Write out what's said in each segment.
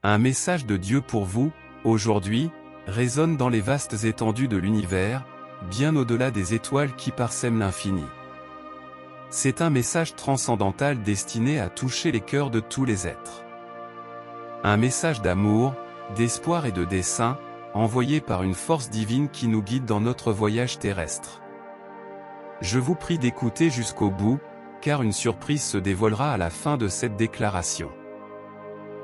Un message de Dieu pour vous, aujourd'hui, résonne dans les vastes étendues de l'univers, bien au-delà des étoiles qui parsèment l'infini. C'est un message transcendantal destiné à toucher les cœurs de tous les êtres. Un message d'amour, d'espoir et de dessein, envoyé par une force divine qui nous guide dans notre voyage terrestre. Je vous prie d'écouter jusqu'au bout, car une surprise se dévoilera à la fin de cette déclaration.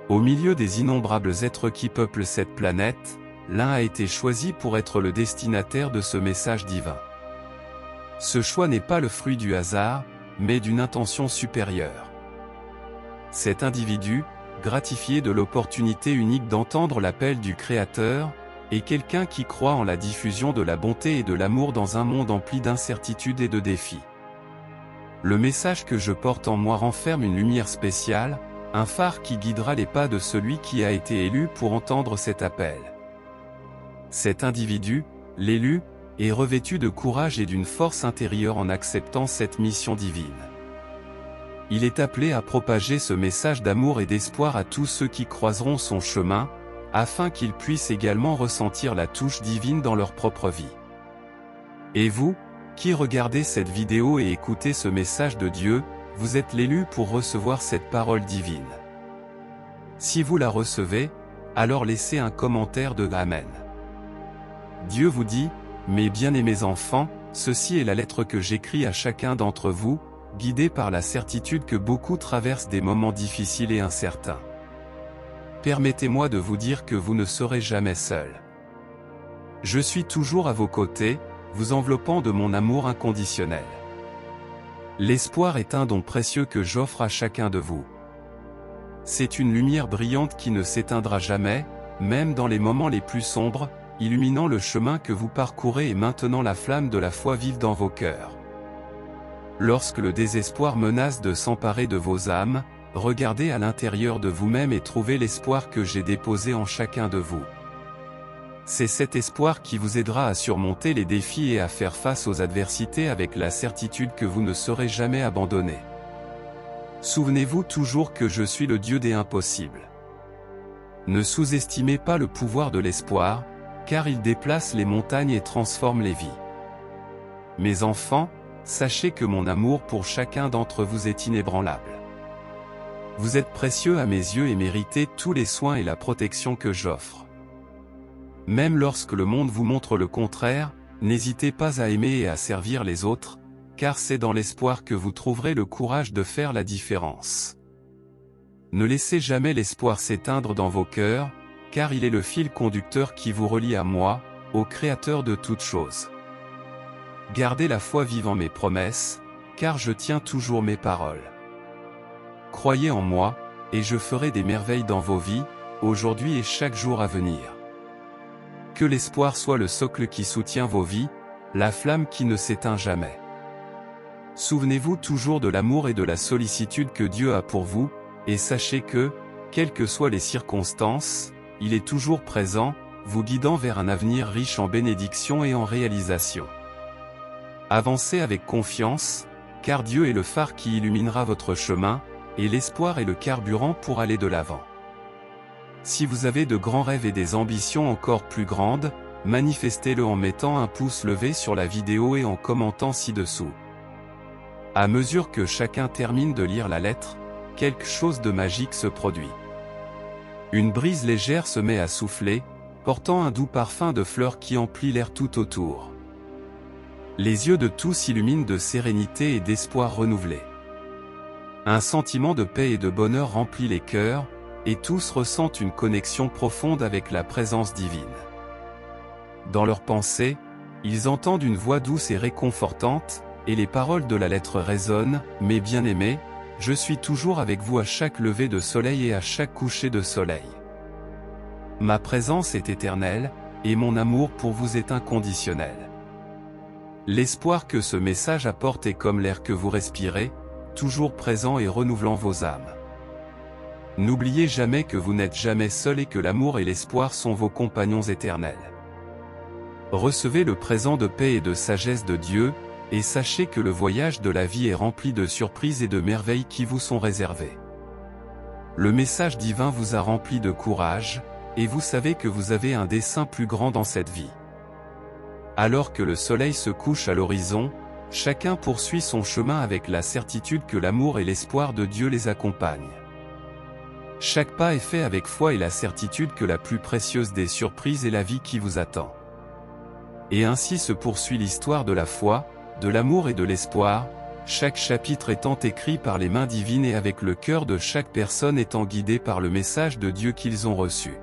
Au milieu des innombrables êtres qui peuplent cette planète, l'un a été choisi pour être le destinataire de ce message divin. Ce choix n'est pas le fruit du hasard, mais d'une intention supérieure. Cet individu, gratifié de l'opportunité unique d'entendre l'appel du Créateur, est quelqu'un qui croit en la diffusion de la bonté et de l'amour dans un monde empli d'incertitudes et de défis. Le message que je porte en moi renferme une lumière spéciale, un phare qui guidera les pas de celui qui a été élu pour entendre cet appel. Cet individu, l'élu, est revêtu de courage et d'une force intérieure en acceptant cette mission divine. Il est appelé à propager ce message d'amour et d'espoir à tous ceux qui croiseront son chemin, afin qu'ils puissent également ressentir la touche divine dans leur propre vie. Et vous, qui regardez cette vidéo et écoutez ce message de Dieu, vous êtes l'élu pour recevoir cette parole divine. Si vous la recevez, alors laissez un commentaire de Amen. Dieu vous dit, mes bien-aimés enfants, ceci est la lettre que j'écris à chacun d'entre vous, guidé par la certitude que beaucoup traversent des moments difficiles et incertains. Permettez-moi de vous dire que vous ne serez jamais seul. Je suis toujours à vos côtés, vous enveloppant de mon amour inconditionnel. L'espoir est un don précieux que j'offre à chacun de vous. C'est une lumière brillante qui ne s'éteindra jamais, même dans les moments les plus sombres, illuminant le chemin que vous parcourez et maintenant la flamme de la foi vive dans vos cœurs. Lorsque le désespoir menace de s'emparer de vos âmes, regardez à l'intérieur de vous-même et trouvez l'espoir que j'ai déposé en chacun de vous. C'est cet espoir qui vous aidera à surmonter les défis et à faire face aux adversités avec la certitude que vous ne serez jamais abandonné. Souvenez-vous toujours que je suis le Dieu des impossibles. Ne sous-estimez pas le pouvoir de l'espoir, car il déplace les montagnes et transforme les vies. Mes enfants, sachez que mon amour pour chacun d'entre vous est inébranlable. Vous êtes précieux à mes yeux et méritez tous les soins et la protection que j'offre. Même lorsque le monde vous montre le contraire, n'hésitez pas à aimer et à servir les autres, car c'est dans l'espoir que vous trouverez le courage de faire la différence. Ne laissez jamais l'espoir s'éteindre dans vos cœurs, car il est le fil conducteur qui vous relie à moi, au Créateur de toutes choses. Gardez la foi vive en mes promesses, car je tiens toujours mes paroles. Croyez en moi, et je ferai des merveilles dans vos vies, aujourd'hui et chaque jour à venir. Que l'espoir soit le socle qui soutient vos vies, la flamme qui ne s'éteint jamais. Souvenez-vous toujours de l'amour et de la sollicitude que Dieu a pour vous, et sachez que, quelles que soient les circonstances, il est toujours présent, vous guidant vers un avenir riche en bénédictions et en réalisations. Avancez avec confiance, car Dieu est le phare qui illuminera votre chemin, et l'espoir est le carburant pour aller de l'avant. Si vous avez de grands rêves et des ambitions encore plus grandes, manifestez-le en mettant un pouce levé sur la vidéo et en commentant ci-dessous. À mesure que chacun termine de lire la lettre, quelque chose de magique se produit. Une brise légère se met à souffler, portant un doux parfum de fleurs qui emplit l'air tout autour. Les yeux de tous s'illuminent de sérénité et d'espoir renouvelé. Un sentiment de paix et de bonheur remplit les cœurs, et tous ressentent une connexion profonde avec la présence divine. Dans leurs pensées, ils entendent une voix douce et réconfortante, et les paroles de la lettre résonnent, « Mes bien-aimés, je suis toujours avec vous à chaque lever de soleil et à chaque coucher de soleil. Ma présence est éternelle, et mon amour pour vous est inconditionnel. » L'espoir que ce message apporte est comme l'air que vous respirez, toujours présent et renouvelant vos âmes. N'oubliez jamais que vous n'êtes jamais seul et que l'amour et l'espoir sont vos compagnons éternels. Recevez le présent de paix et de sagesse de Dieu, et sachez que le voyage de la vie est rempli de surprises et de merveilles qui vous sont réservées. Le message divin vous a rempli de courage, et vous savez que vous avez un dessein plus grand dans cette vie. Alors que le soleil se couche à l'horizon, chacun poursuit son chemin avec la certitude que l'amour et l'espoir de Dieu les accompagnent. Chaque pas est fait avec foi et la certitude que la plus précieuse des surprises est la vie qui vous attend. Et ainsi se poursuit l'histoire de la foi, de l'amour et de l'espoir, chaque chapitre étant écrit par les mains divines et avec le cœur de chaque personne étant guidé par le message de Dieu qu'ils ont reçu.